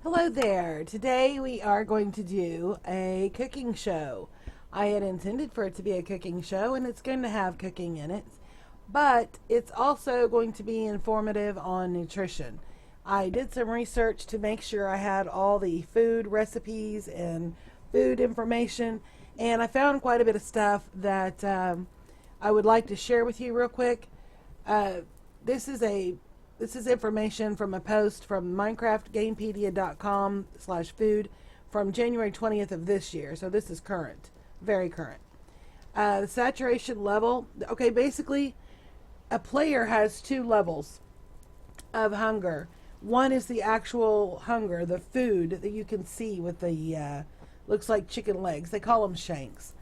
Hello there. Today we are going to do a cooking show. I had intended for it to be a cooking show and it's going to have cooking in it, but it's also going to be informative on nutrition. I did some research to make sure I had all the food recipes and food information, and I found quite a bit of stuff that I would like to share with you real quick. Uh, this is information from a post from minecraftgamepedia.com/food from January 20th of this year. So this is current, very current. The saturation level. Okay, basically, a player has two levels of hunger. One is the actual hunger, the food that you can see with the looks like chicken legs. They call them shanks.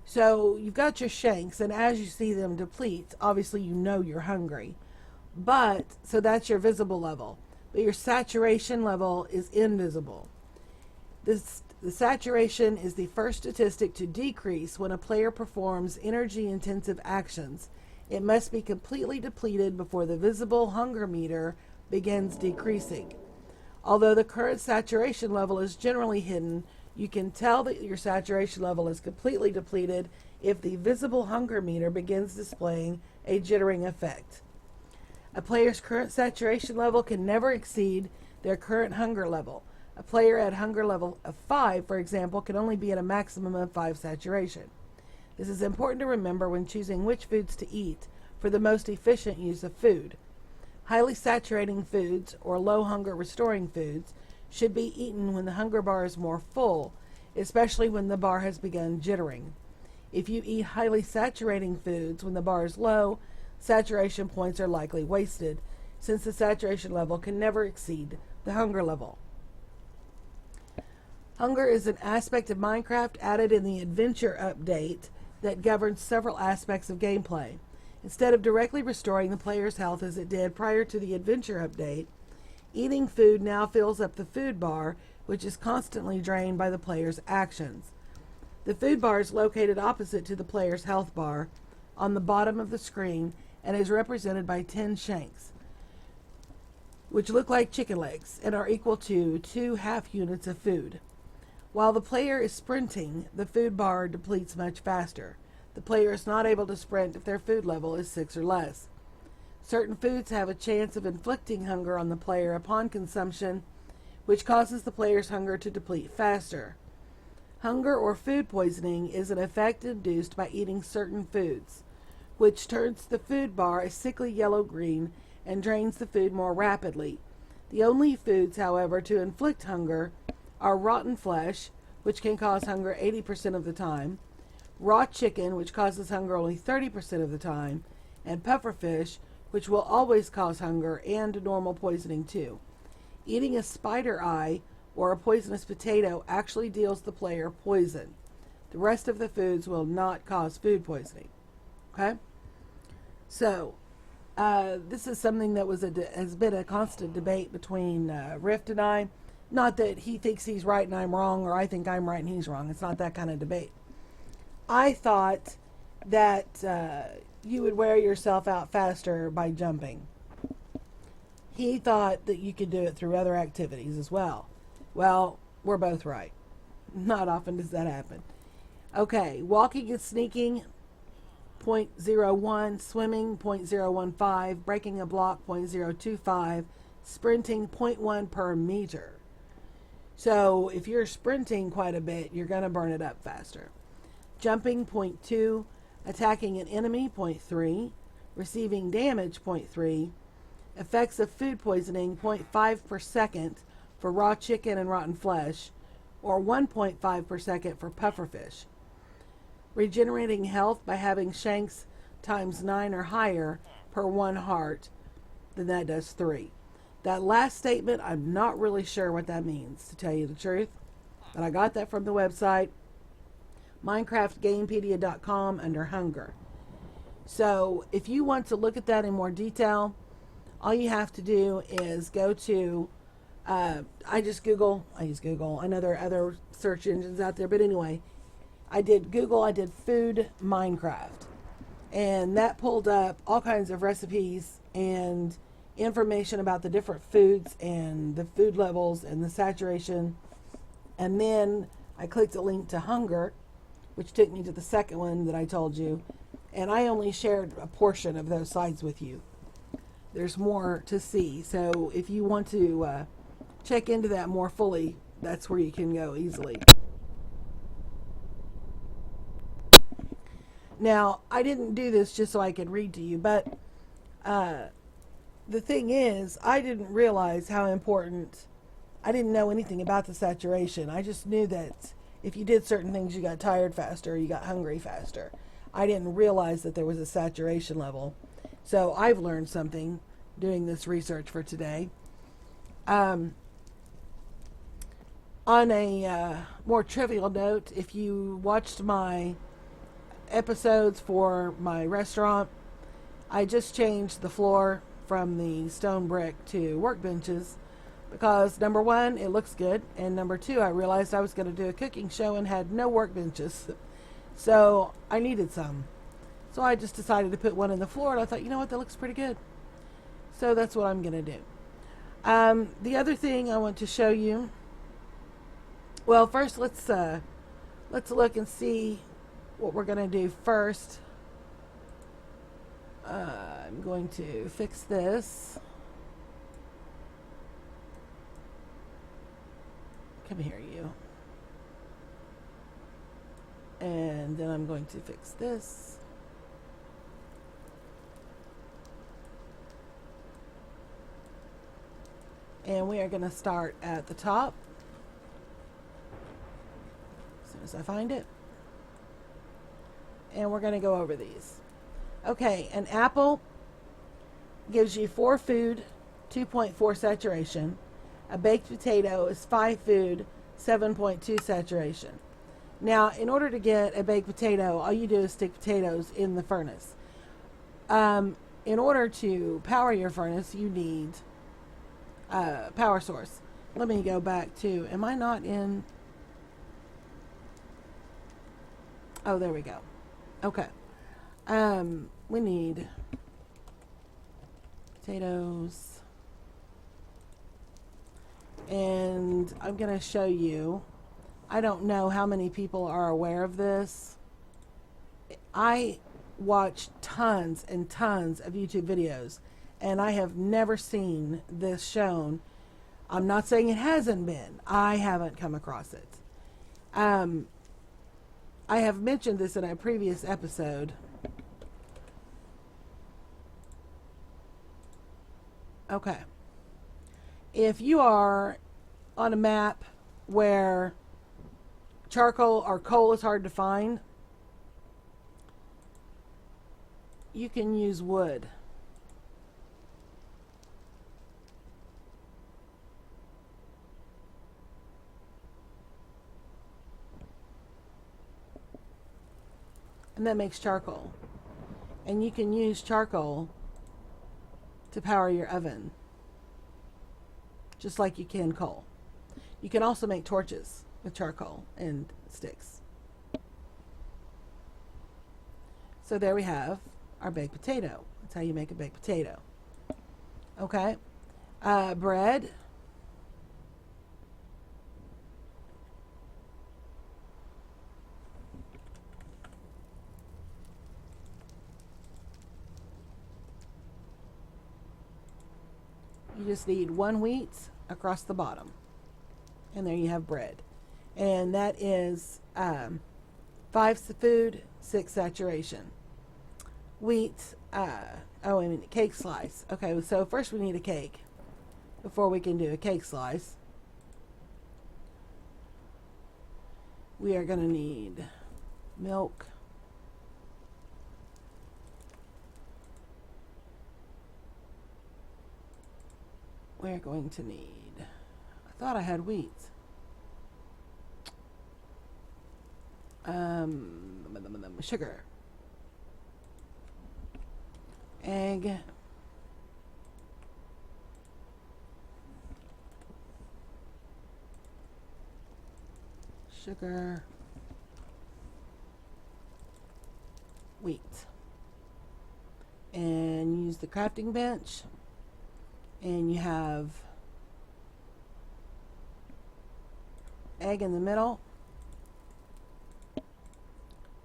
So you've got your shanks, and as you see them deplete, obviously you know you're hungry. But, so that's your visible level. But your saturation level is invisible. The saturation is the first statistic to decrease when a player performs energy-intensive actions. It must be completely depleted before the visible hunger meter begins decreasing. Although the current saturation level is generally hidden, you can tell that your saturation level is completely depleted if the visible hunger meter begins displaying a jittering effect. A player's current saturation level can never exceed their current hunger level. A player at hunger level of 5, for example, can only be at a maximum of 5 saturation. This is important to remember when choosing which foods to eat for the most efficient use of food. Highly saturating foods, or low hunger restoring foods, should be eaten when the hunger bar is more full, especially when the bar has begun jittering. If you eat highly saturating foods when the bar is low, saturation points are likely wasted, since the saturation level can never exceed the hunger level. Hunger is an aspect of Minecraft added in the Adventure update that governs several aspects of gameplay. Instead of directly restoring the player's health as it did prior to the Adventure update, eating food now fills up the food bar, which is constantly drained by the player's actions. The food bar is located opposite to the player's health bar on the bottom of the screen and is represented by 10 shanks, which look like chicken legs and are equal to 2 half units of food. While the player is sprinting, the food bar depletes much faster. The player is not able to sprint if their food level is 6 or less. Certain foods have a chance of inflicting hunger on the player upon consumption, which causes the player's hunger to deplete faster. Hunger or food poisoning is an effect induced by eating certain foods, which turns the food bar a sickly yellow-green and drains the food more rapidly. The only foods, however, to inflict hunger are rotten flesh, which can cause hunger 80% of the time, raw chicken, which causes hunger only 30% of the time, and pufferfish, which will always cause hunger and normal poisoning too. Eating a spider eye or a poisonous potato actually deals the player poison. The rest of the foods will not cause food poisoning. Okay? So, this is something that has been a constant debate between Rift and I. Not that he thinks he's right and I'm wrong, or I think I'm right and he's wrong. It's not that kind of debate. I thought that you would wear yourself out faster by jumping. He thought that you could do it through other activities as well. Well, we're both right. Not often does that happen. Okay, walking and sneaking, 0.01, swimming, 0.015, breaking a block, 0.025, sprinting, 0.1 per meter. So if you're sprinting quite a bit, you're going to burn it up faster. Jumping, 0.2, attacking an enemy, 0.3, receiving damage, 0.3, effects of food poisoning, 0.5 per second for raw chicken and rotten flesh, or 1.5 per second for pufferfish. Regenerating health by having shanks times 9 or higher per 1 heart, then that does 3. That last statement, I'm not really sure what that means, to tell you the truth, but I got that from the website minecraftgamepedia.com under hunger. So if you want to look at that in more detail, all you have to do is go to I use Google. I know there are other search engines out there, but anyway, I did Google, I did food Minecraft, and that pulled up all kinds of recipes and information about the different foods and the food levels and the saturation. And then I clicked a link to hunger, which took me to the second one that I told you. And I only shared a portion of those sites with you. There's more to see. So if you want to check into that more fully, that's where you can go easily. Now, I didn't do this just so I could read to you, but the thing is, I didn't realize how important, I didn't know anything about the saturation. I just knew that if you did certain things, you got tired faster, you got hungry faster. I didn't realize that there was a saturation level. So I've learned something doing this research for today. On a more trivial note, if you watched my episodes for my restaurant, I just changed the floor from the stone brick to workbenches because number one, it looks good, and number two, I realized I was going to do a cooking show and had no workbenches, so I needed some. So I just decided to put one in the floor, and I thought, you know what, that looks pretty good. So that's what I'm going to do. The other thing I want to show you, well, first let's look and see what we're going to do first. I'm going to fix this. Come here, you. And then I'm going to fix this. And we are going to start at the top. As soon as I find it. And we're going to go over these. Okay, an apple gives you 4 food, 2.4 saturation. A baked potato is 5 food, 7.2 saturation. Now, in order to get a baked potato, all you do is stick potatoes in the furnace. In order to power your furnace, you need a power source. Let me go back to, am I not in? Oh, there we go. Okay. We need potatoes. And I'm going to show you. I don't know how many people are aware of this. I watch tons and tons of YouTube videos, and I have never seen this shown. I'm not saying it hasn't been. I haven't come across it. I have mentioned this in a previous episode. Okay. If you are on a map where charcoal or coal is hard to find, you can use wood. And that makes charcoal. And you can use charcoal to power your oven, just like you can coal. You can also make torches with charcoal and sticks. So there we have our baked potato. That's how you make a baked potato. Okay. Bread. You just need 1 wheat across the bottom. And there you have bread. And that is 5 food, 6 saturation. Wheat, cake slice. Okay, so first we need a cake before we can do a cake slice. We are going to need milk. We're going to need, I thought I had wheat. Sugar. Egg. Sugar. Wheat. And use the crafting bench. And you have egg in the middle.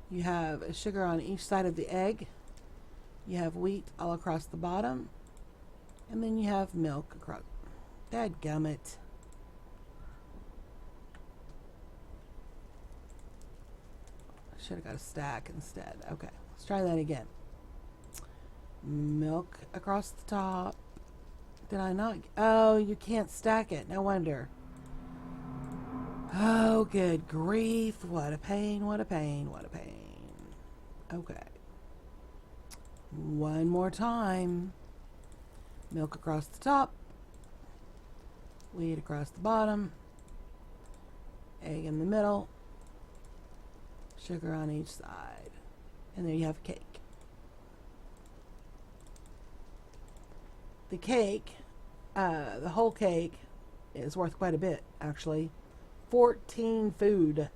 You have sugar on each side of the egg. You have wheat all across the bottom. And then you have milk across. Dadgummit. I should have got a stack instead. Okay, let's try that again. Milk across the top. Did I not? Oh, you can't stack it. No wonder. Oh, good grief. What a pain, what a pain, what a pain. Okay. One more time. Milk across the top. Wheat across the bottom. Egg in the middle. Sugar on each side. And there you have cake. The cake, the whole cake, is worth quite a bit, actually. 14 food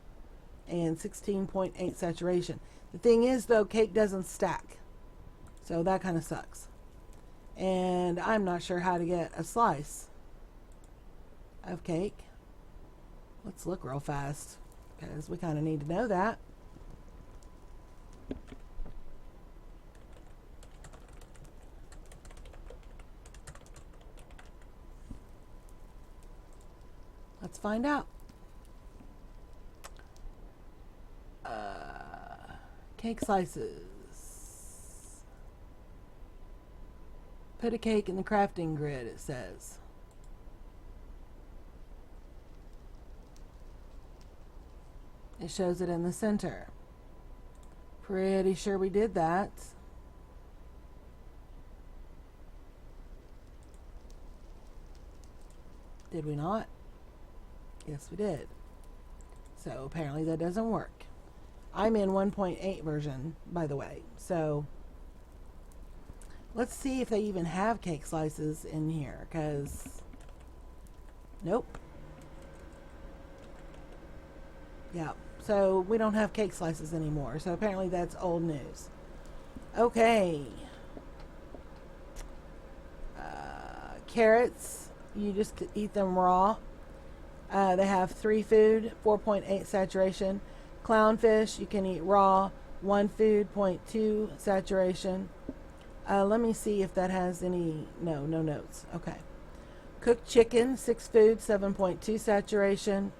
and 16.8 saturation. The thing is, though, cake doesn't stack. So that kind of sucks. And I'm not sure how to get a slice of cake. Let's look real fast, because we kind of need to know that. Let's find out. Cake slices. Put a cake in the crafting grid, it says. It shows it in the center. Pretty sure we did that. Did we not? Yes, we did. So apparently that doesn't work. I'm in 1.8 version, by the way. So let's see if they even have cake slices in here, because nope. Yeah, so we don't have cake slices anymore. So apparently that's old news. Okay. Carrots, you just eat them raw. They have 3 food, 4.8 saturation. Clownfish, you can eat raw, 1 food, 0.2 saturation. Let me see if that has any. No notes. Okay. Cooked chicken, 6 food, 7.2 saturation.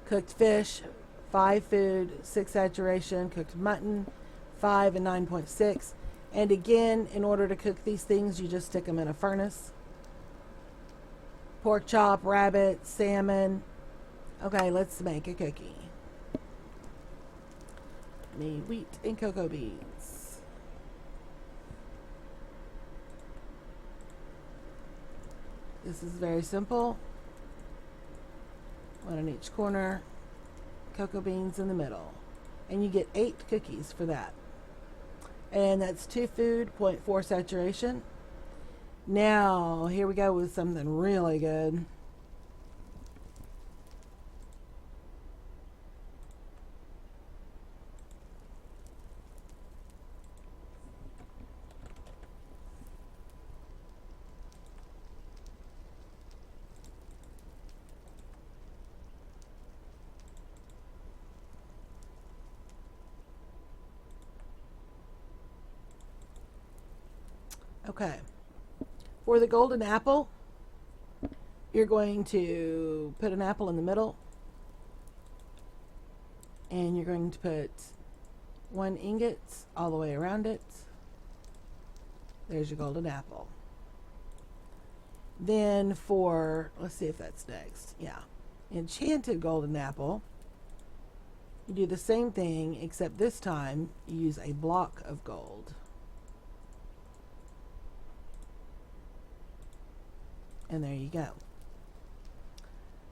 Cooked fish, 5 food, 6 saturation. Cooked mutton, 5 and 9.6. And again, in order to cook these things, you just stick them in a furnace. Pork chop, rabbit, salmon. Okay, let's make a cookie. Need wheat and cocoa beans. This is very simple. One in each corner. Cocoa beans in the middle. And you get 8 cookies for that. And that's 2 food, 0.4 saturation. Now, here we go with something really good. Okay. For the golden apple, you're going to put an apple in the middle, and you're going to put 1 ingot all the way around it. There's your golden apple. Then for, let's see if that's next. Yeah. Enchanted golden apple, you do the same thing, except this time you use a block of gold. And there you go.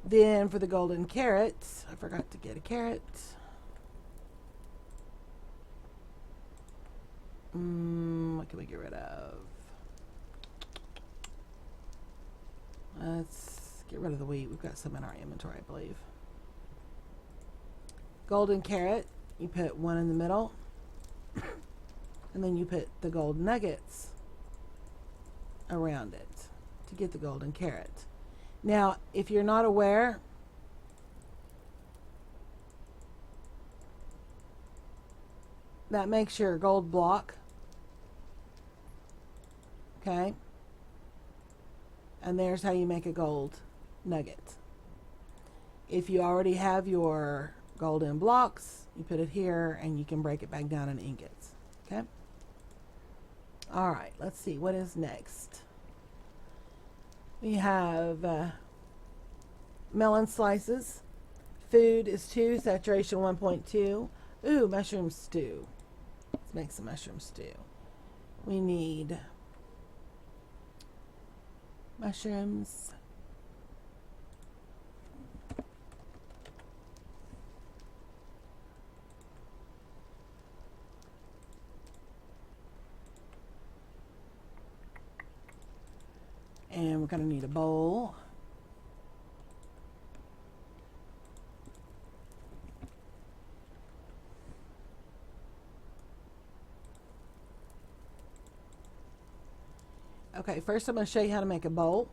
Then for the golden carrot, I forgot to get a carrot. What can we get rid of? Let's get rid of the wheat. We've got some in our inventory, I believe. Golden carrot, you put 1 in the middle. And then you put the gold nuggets around it. to get the golden carrot. Now, if you're not aware, that makes your gold block. Okay? And there's how you make a gold nugget. If you already have your golden blocks, you put it here and you can break it back down in ingots. Okay? Alright, let's see. What is next? We have melon slices. Food is 2, saturation 1.2. Ooh, mushroom stew. Let's make some mushroom stew. We need mushrooms. And we're going to need a bowl. Okay, first I'm going to show you how to make a bowl.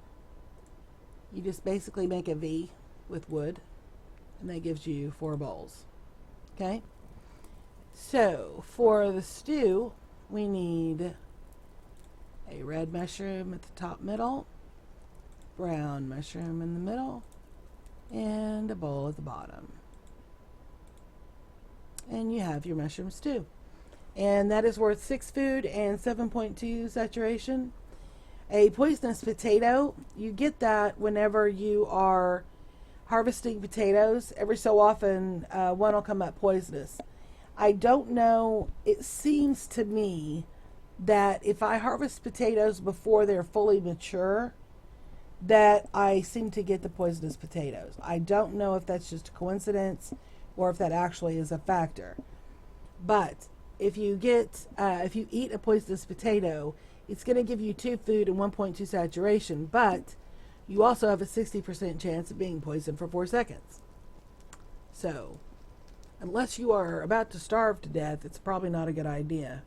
You just basically make a V with wood, and that gives you 4 bowls. Okay? So, for the stew, we need a red mushroom at the top middle, brown mushroom in the middle, and a bowl at the bottom. And you have your mushroom stew. And that is worth 6 food and 7.2 saturation. A poisonous potato, you get that whenever you are harvesting potatoes. Every so often, one will come up poisonous. I don't know, it seems to me that if I harvest potatoes before they're fully mature, that I seem to get the poisonous potatoes. I don't know if that's just a coincidence or if that actually is a factor. But if you eat a poisonous potato, it's going to give you 2 food and 1.2 saturation, but you also have a 60% chance of being poisoned for 4 seconds. So, unless you are about to starve to death, it's probably not a good idea.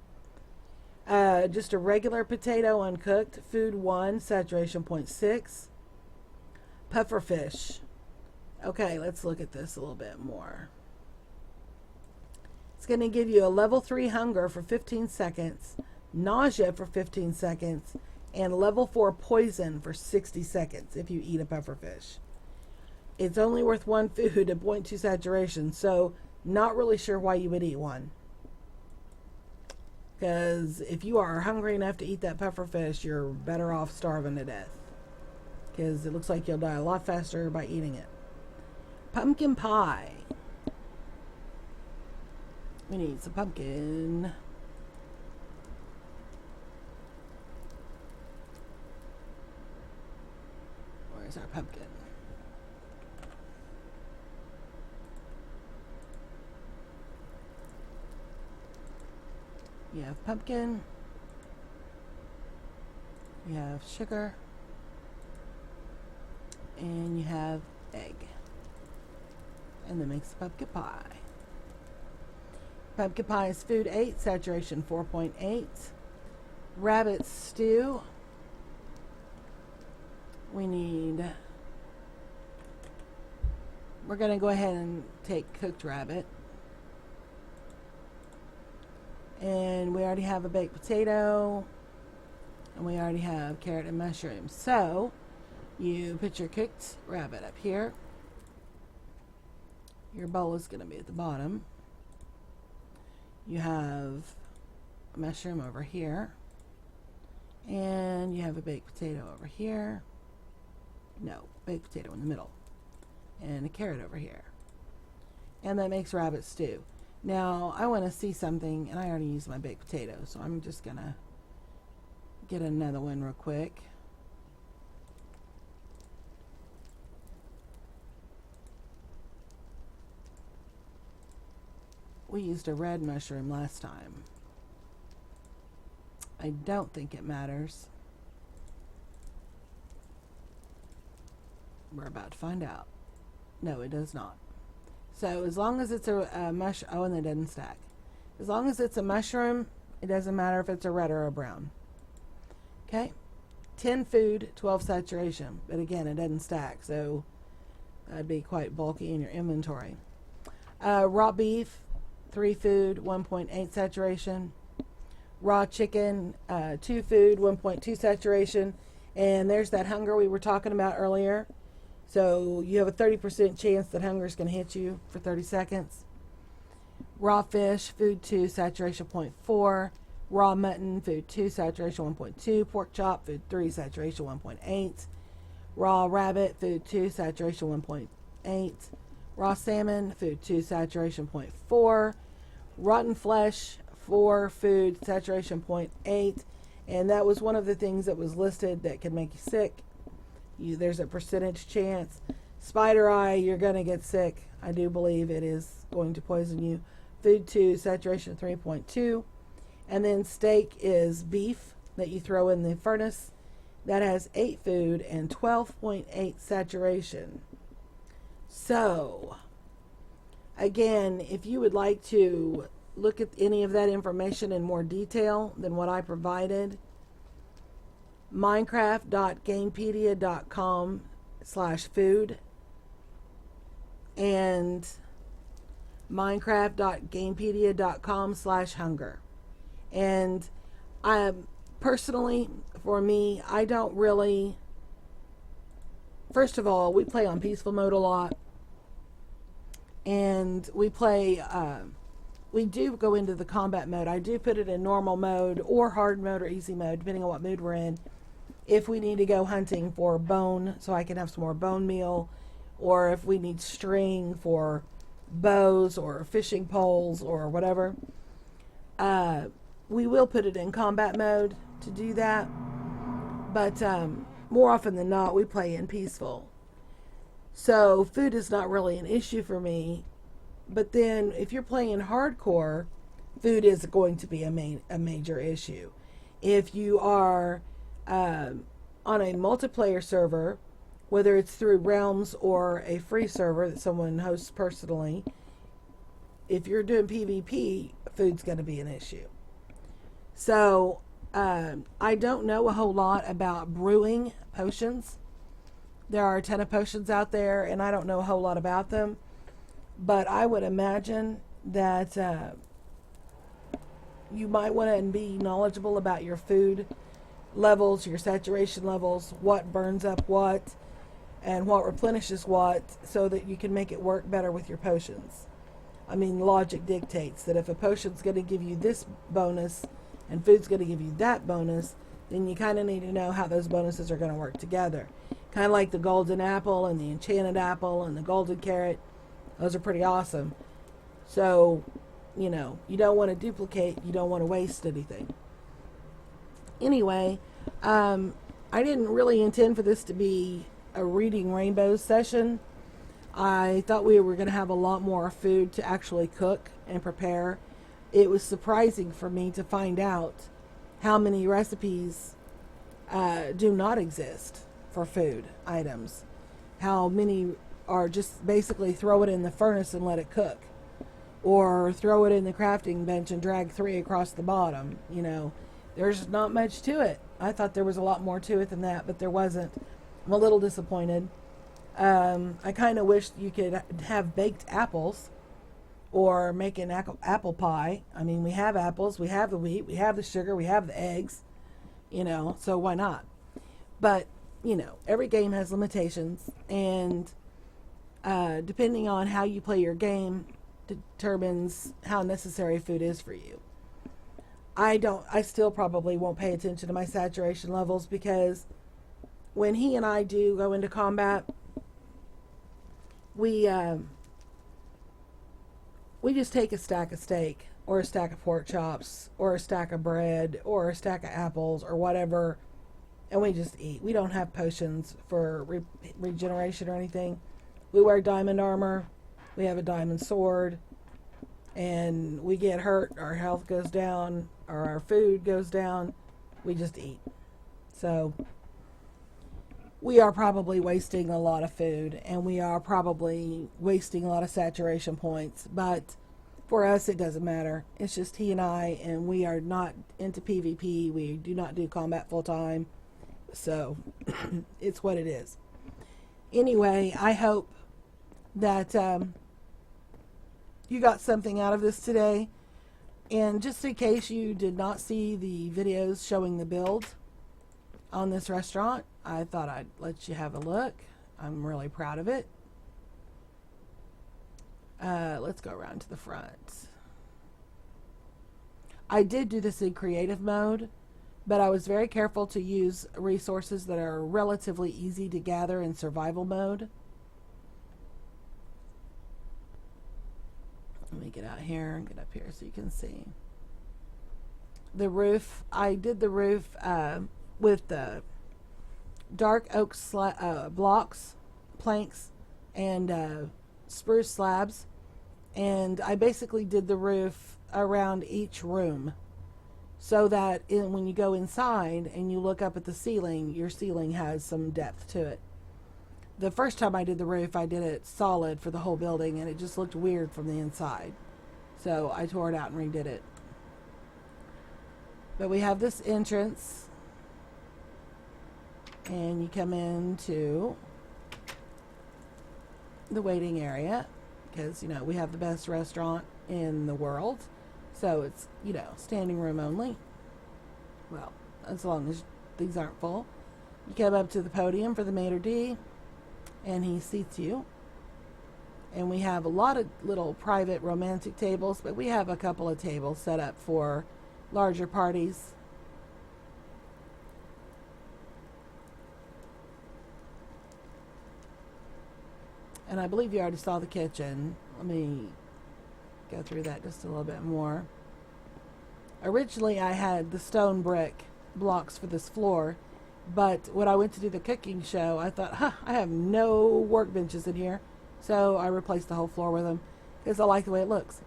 Just a regular potato uncooked, food 1, saturation 0.6. Puffer fish. Okay, let's look at this a little bit more. It's going to give you a level 3 hunger for 15 seconds, nausea for 15 seconds, and level 4 poison for 60 seconds if you eat a puffer fish. It's only worth 1 food at 0.2 saturation, so not really sure why you would eat one. Because if you are hungry enough to eat that puffer fish, you're better off starving to death. Because it looks like you'll die a lot faster by eating it. Pumpkin pie. We need some pumpkin. Where's our pumpkin? You have pumpkin. You have sugar. And you have egg. And that makes the pumpkin pie. Pumpkin pie is food 8, saturation 4.8. Rabbit stew. We're going to go ahead and take cooked rabbit. And we already have a baked potato. And we already have carrot and mushrooms. So, you put your cooked rabbit up here. Your bowl is going to be at the bottom. You have a mushroom over here. And you have a baked potato over here. No, baked potato in the middle. And a carrot over here. And that makes rabbit stew. Now, I want to see something, and I already used my baked potato, so I'm just going to get another one real quick. We used a red mushroom last time. I don't think it matters. We're about to find out. No, it does not. So as long as it's a mushroom, oh, and it doesn't stack. As long as it's a mushroom, it doesn't matter if it's a red or a brown. Okay? 10 food, 12 saturation. But again, it doesn't stack, so that'd be quite bulky in your inventory. Raw beef, 3 food, 1.8 saturation. Raw chicken, 2 food, 1.2 saturation. And there's that hunger we were talking about earlier. So you have a 30% chance that hunger is going to hit you for 30 seconds. Raw fish, food 2, saturation 0.4. Raw mutton, food 2, saturation 1.2. Pork chop, food 3, saturation 1.8. Raw rabbit, food 2, saturation 1.8. Raw salmon, food 2, saturation 0.4. Rotten flesh, 4, food, saturation 0.8. And that was one of the things that was listed that can make you sick. There's a percentage chance. Spider eye, you're going to get sick. I do believe it is going to poison you. Food 2, saturation 3.2. And then steak is beef that you throw in the furnace. That has 8 food and 12.8 saturation. So, again, if you would like to look at any of that information in more detail than what I provided, minecraft.gamepedia.com/food and minecraft.gamepedia.com/hunger. And personally, for me, I don't really, first of all, we play on peaceful mode a lot, and we play, we do go into the combat mode. I do put it in normal mode or hard mode or easy mode, depending on what mood we're in. If we need to go hunting for bone, so I can have some more bone meal, or if we need string for bows or fishing poles or whatever, we will put it in combat mode to do that. But more often than not, we play in peaceful. So food is not really an issue for me. But then if you're playing hardcore, food is going to be a major issue. If you are on a multiplayer server, whether it's through Realms or a free server that someone hosts personally, if you're doing PvP, food's going to be an issue. So I don't know a whole lot about brewing potions. There are a ton of potions out there, and I don't know a whole lot about them. But I would imagine that you might want to be knowledgeable about your food levels, your saturation levels, what burns up what, and what replenishes what, so that you can make it work better with your potions. I mean, logic dictates that if a potion's going to give you this bonus and food's going to give you that bonus, then you kind of need to know how those bonuses are going to work together. Kind of like the golden apple and the enchanted apple and the golden carrot. Those are pretty awesome. So, you know, you don't want to duplicate. You don't want to waste anything. Anyway, I didn't really intend for this to be a reading rainbows session. I thought we were going to have a lot more food to actually cook and prepare. It was surprising for me to find out how many recipes do not exist for food items. How many are just basically throw it in the furnace and let it cook, or throw it in the crafting bench and drag 3 across the bottom. You know, there's not much to it. I thought there was a lot more to it than that, but there wasn't. I'm a little disappointed. I kind of wish you could have baked apples or make an apple pie. I mean, we have apples, we have the wheat, we have the sugar, we have the eggs, you know, so why not? But, you know, every game has limitations, and depending on how you play your game determines how necessary food is for you. I still probably won't pay attention to my saturation levels, because when he and I do go into combat, we just take a stack of steak or a stack of pork chops or a stack of bread or a stack of apples or whatever, and we just eat. We don't have potions for regeneration or anything. We wear diamond armor, we have a diamond sword, and we get hurt, our health goes down, or our food goes down, we just eat. So we are probably wasting a lot of food, and we are probably wasting a lot of saturation points, but for us it doesn't matter. It's just he and I, and we are not into PvP. We do not do combat full time, So it's what it is. Anyway, I hope that you got something out of this today. And just in case you did not see the videos showing the build on this restaurant, I thought I'd let you have a look. I'm really proud of it. Let's go around to the front. I did do this in creative mode, but I was very careful to use resources that are relatively easy to gather in survival mode. Let me get out here and get up here so you can see. The roof, I did the roof with the dark oak blocks, planks, and spruce slabs. And I basically did the roof around each room so that when you go inside and you look up at the ceiling, your ceiling has some depth to it. The first time I did the roof, I did it solid for the whole building, and it just looked weird from the inside. So I tore it out and redid it. But we have this entrance, and you come into the waiting area because, you know, we have the best restaurant in the world. So it's, you know, standing room only. Well, as long as these aren't full. You come up to the podium for the maitre d', and he seats you. And we have a lot of little private romantic tables, but we have a couple of tables set up for larger parties. And I believe you already saw the kitchen. Let me go through that just a little bit more. Originally, I had the stone brick blocks for this floor, but when I went to do the cooking show, I thought, I have no workbenches in here. So I replaced the whole floor with them because I like the way it looks.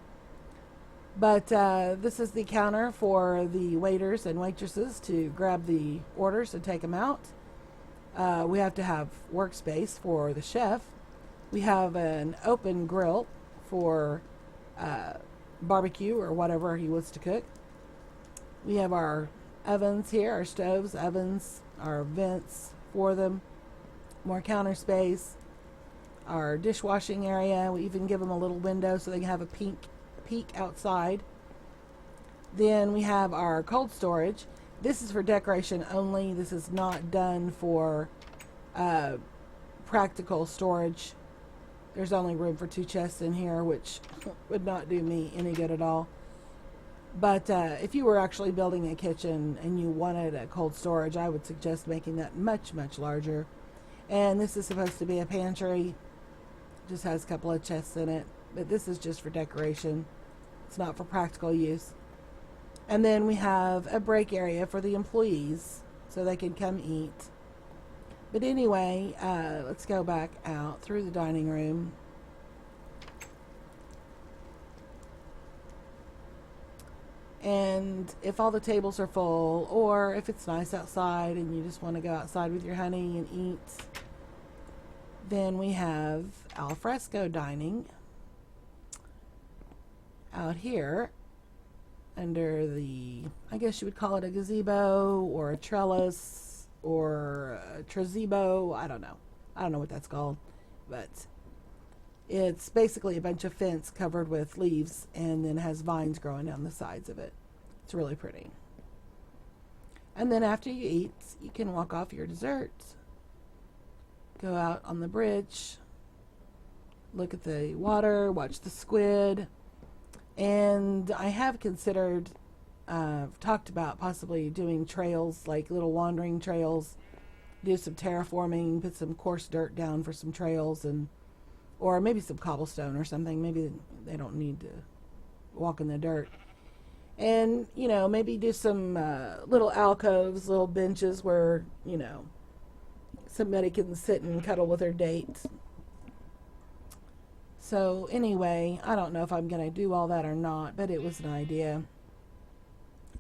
But this is the counter for the waiters and waitresses to grab the orders and take them out. We have to have workspace for the chef. We have an open grill for barbecue or whatever he wants to cook. We have our ovens here, our stoves, ovens, our vents for them, more counter space, our dishwashing area. We even give them a little window so they can have a peek outside. Then we have our cold storage. This is for decoration only. This is not done for practical storage. There's only room for 2 chests in here, which would not do me any good at all. But if you were actually building a kitchen and you wanted a cold storage, I would suggest making that much, much larger. And this is supposed to be a pantry. Just has a couple of chests in it. But this is just for decoration. It's not for practical use. And then we have a break area for the employees so they can come eat. But anyway, let's go back out through the dining room. And if all the tables are full, or if it's nice outside and you just want to go outside with your honey and eat, then we have al fresco dining out here under the, I guess you would call it a gazebo or a trellis or a trezebo. I don't know what that's called, but it's basically a bunch of fence covered with leaves and then has vines growing down the sides of it. It's really pretty. And then after you eat, you can walk off your dessert, go out on the bridge, look at the water, watch the squid. And I have considered, talked about possibly doing trails, like little wandering trails, do some terraforming, put some coarse dirt down for some trails, and or maybe some cobblestone or something. Maybe they don't need to walk in the dirt. And, you know, maybe do some little alcoves, little benches where, you know, somebody can sit and cuddle with their date. So anyway, I don't know if I'm going to do all that or not, but it was an idea.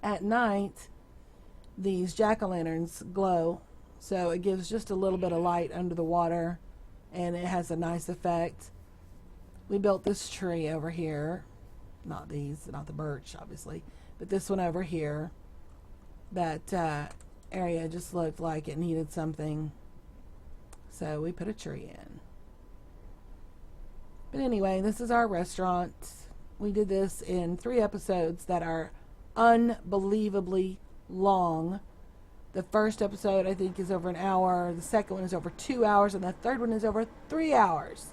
At night, these jack-o'-lanterns glow, so it gives just a little bit of light under the water, and it has a nice effect. We built this tree over here. Not these, not the birch, obviously, but this one over here that area just looked like it needed something, so we put a tree in. But anyway, this is our restaurant. We did this in 3 episodes that are unbelievably long. The first episode, I think, is over an hour. The second one is over 2 hours. And the third one is over 3 hours.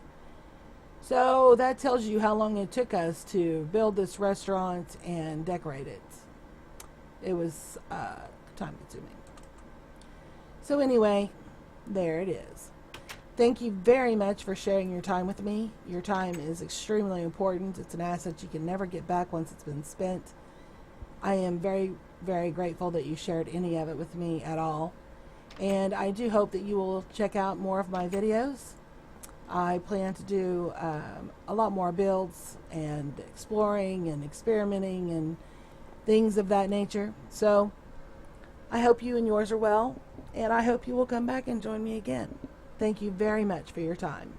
So that tells you how long it took us to build this restaurant and decorate it. It was time consuming. So anyway, there it is. Thank you very much for sharing your time with me. Your time is extremely important. It's an asset you can never get back once it's been spent. I am very, very grateful that you shared any of it with me at all. And I do hope that you will check out more of my videos. I plan to do a lot more builds and exploring and experimenting and things of that nature. So I hope you and yours are well, and I hope you will come back and join me again. Thank you very much for your time.